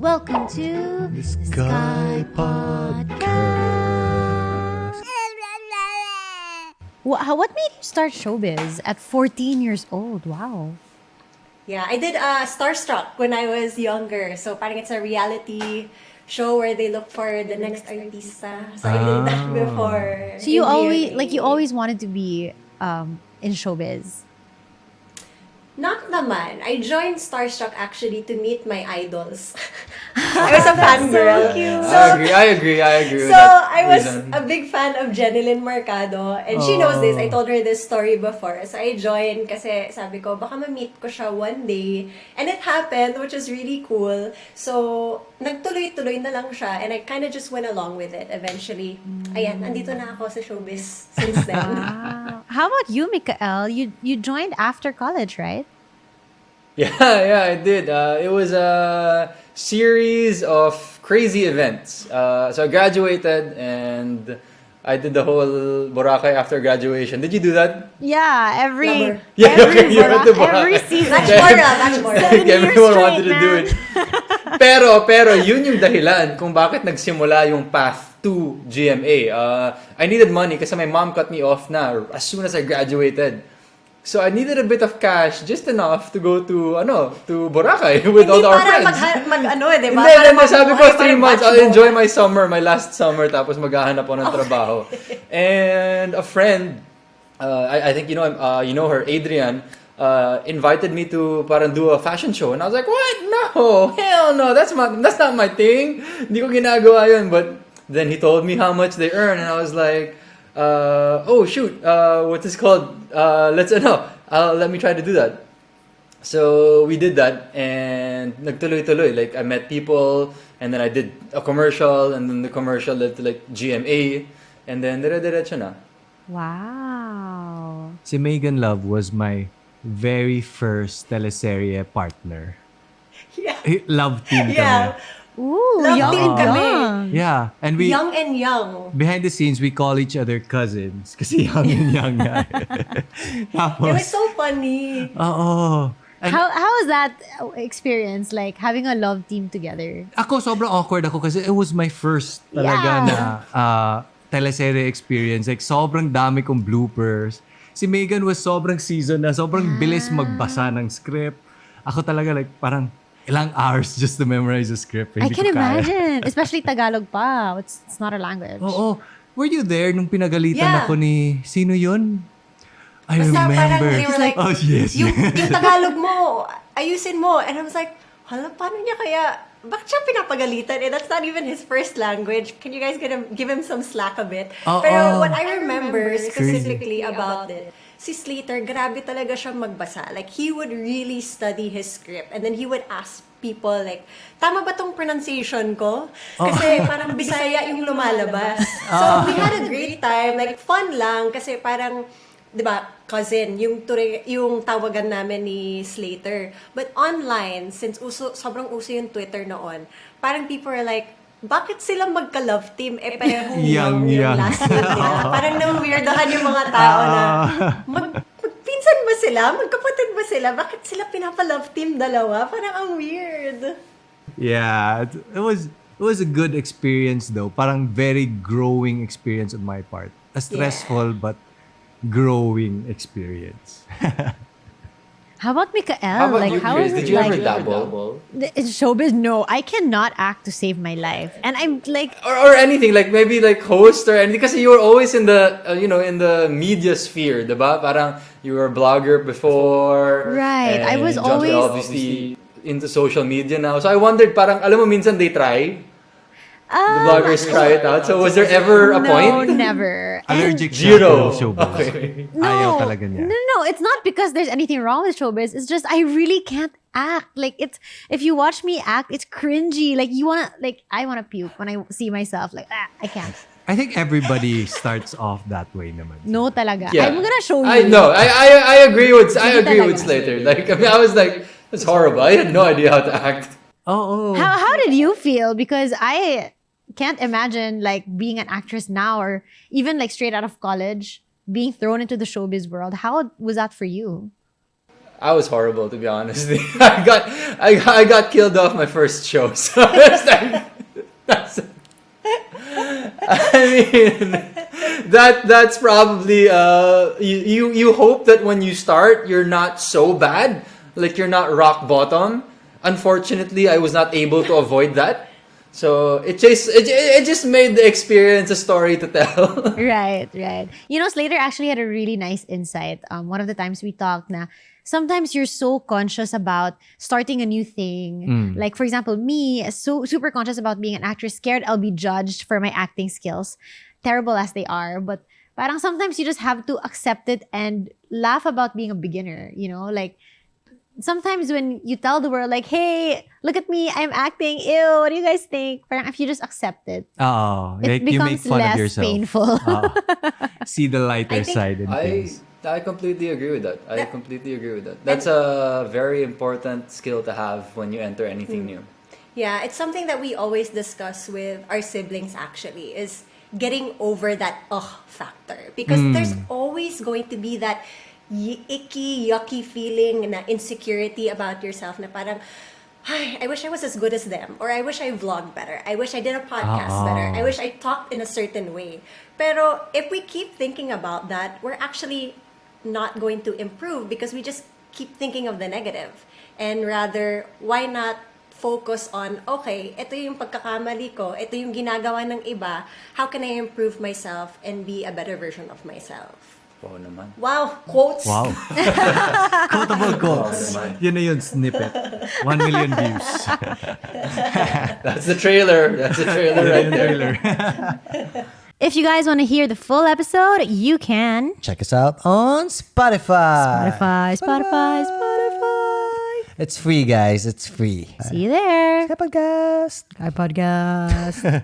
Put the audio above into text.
Welcome to the Sky Podcast. What made you start showbiz at 14 years old? Wow. Yeah, I did Starstruck when I was younger. So parang it's a reality show where they look for the next artista. So I did that before. So you always wanted to be in showbiz. Not naman. I joined Starstruck actually to meet my idols. I was a fangirl. So cute. I agree with So that I was reason. a big fan of Jenilyn Mercado and she knows this. I told her this story before. So I joined kasi sabi ko, baka ma-meet ko siya one day. And it happened, which is really cool. So, nagtuloy-tuloy na lang siya and I kind of just went along with it eventually. Ayan, andito na ako sa showbiz since then. Wow. How about you, Mikael? You joined after college, right? Yeah, I did. It was a series of crazy events. So I graduated and I did the whole Boracay after graduation. Did you do that? Yeah, every You went to Boracay. every season. Much more. Like, everyone wanted to do it. Pero yun yung dahilan kung bakit nagsimula yung path to GMA. I needed money kasi my mom cut me off na as soon as I graduated. So I needed a bit of cash, just enough to go to Boracay with all our friends. Di ba? Hindi, sabi ko 3 months, I'll enjoy my summer, my last summer, tapos maghahanap ako ng trabaho. And a friend, I think you know her, Adrian, invited me to parang do a fashion show. And I was like, what? No, hell no, that's not my thing. Hindi ko ginagawa yun. But then he told me how much they earn, and I was like, oh shoot, what's this called? Let me try to do that. So we did that, and nagtuloy-tuloy. Like I met people, and then I did a commercial, and then the commercial led to like GMA, and then dire-diretso na. Wow. Si Megan Love was my very first teleserye partner. Yeah. Love team Yeah. kami. Ooh, Love young team and kami. young. Yeah, and we Young and young. behind the scenes we call each other cousins kasi young and young nga. It Tapos, was so funny. oo. And How was that experience, like having a love team together? ako sobrang awkward ako kasi it was my first talaga Yeah. na teleserye experience. Like sobrang dami kong bloopers. Si Megan was sobrang seasoned na, sobrang bilis magbasa ng script. Ako talaga like parang ilang hours just to memorize the script. I Hindi can ko kaya. imagine, especially Tagalog pa. It's not a language. Oo. Were you there nung pinagalitan Yeah. ako ni... Sino yun? I Basta parang remember. they were like, oh, yes. yung Tagalog mo, ayusin mo. And I was like, hala, paano niya kaya, bakit siya pinapagalitan? That's not even his first language. Can you guys give him some slack a bit? Oo. Pero what I remember specifically about it, si Slater, grabe talaga siya magbasa. Like, he would really study his script. And then he would ask people, like, tama ba tong pronunciation ko? Kasi parang Bisaya yung lumalabas. So, we had a great time. Like, fun lang. Kasi parang, di ba, cousin, yung tawagan namin ni Slater. But online, since sobrang uso yung Twitter noon, parang people are like, bakit sila magka-love team? Pareho Young. yung last name nila. Parang na-weirdahan yung mga tao na, magpinsan ba sila? Magkapatid ba sila? Bakit sila pinapa-love team dalawa? Parang ang weird. Yeah. It was a good experience though. Parang very growing experience on my part. A stressful but growing experience. How about Mikael? How about you, how is Chris? it Did you like ever dabble? in showbiz? No, I cannot act to save my life, and I'm like, Or anything, like maybe like host or anything. Because you were always in the, in the media sphere, diba? Parang you were a blogger before. Right, I was and John's always- obviously into social media now. So I wondered, parang, alam mo, minsan they try. The bloggers try it out. So was there ever a no, point? never. Allergic siya Zero. to showbiz. Okay. Ayaw talaga niya. No, it's not because there's anything wrong with showbiz. It's just I really can't act. Like if you watch me act, it's cringy. Like I wanna puke when I see myself. Like I can't. I think everybody starts off that way naman. No, talaga. Yeah. I'm gonna show you. I know. I agree with talaga. Slater. Like I was like, it's horrible. I had no idea how to act. Oh. How did you feel? Because I can't imagine like being an actress now or even like straight out of college being thrown into the showbiz world. How was that for you? I was horrible, to be honest. I got killed off my first show. So that's I mean, that's probably you hope that when you start, you're not so bad, like you're not rock bottom. Unfortunately, I was not able to avoid that. So it just made the experience a story to tell. Right, right. You know, Slater actually had a really nice insight. One of the times we talked na sometimes you're so conscious about starting a new thing. Like, for example, me, so super conscious about being an actress, scared I'll be judged for my acting skills, terrible as they are. But parang sometimes you just have to accept it and laugh about being a beginner, you know? Like, sometimes when you tell the world, like, hey, look at me, I'm acting, ew, what do you guys think? Parang if you just accept it, Oh, it like you make becomes fun of less yourself. painful. See the lighter I think side in things. I completely agree with that. I completely agree with that. That's a very important skill to have when you enter anything new. Yeah, it's something that we always discuss with our siblings actually, is getting over that factor. Because there's always going to be that icky, yucky feeling na insecurity about yourself na parang, ay, I wish I was as good as them. Or I wish I vlogged better. I wish I did a podcast better. I wish I talked in a certain way. Pero if we keep thinking about that, we're actually not going to improve because we just keep thinking of the negative. And rather, why not focus on, okay, ito yung pagkakamali ko, ito yung ginagawa ng iba, how can I improve myself and be a better version of myself? Oo naman. Wow, quotes. Wow. Quotable quotes. Yun na yun, snippet. 1 million views. That's the trailer. That's the trailer right there. If you guys want to hear the full episode, you can Check us out on Spotify. Spotify. It's free, guys. It's free. See you there. Skypodcast. Podcast.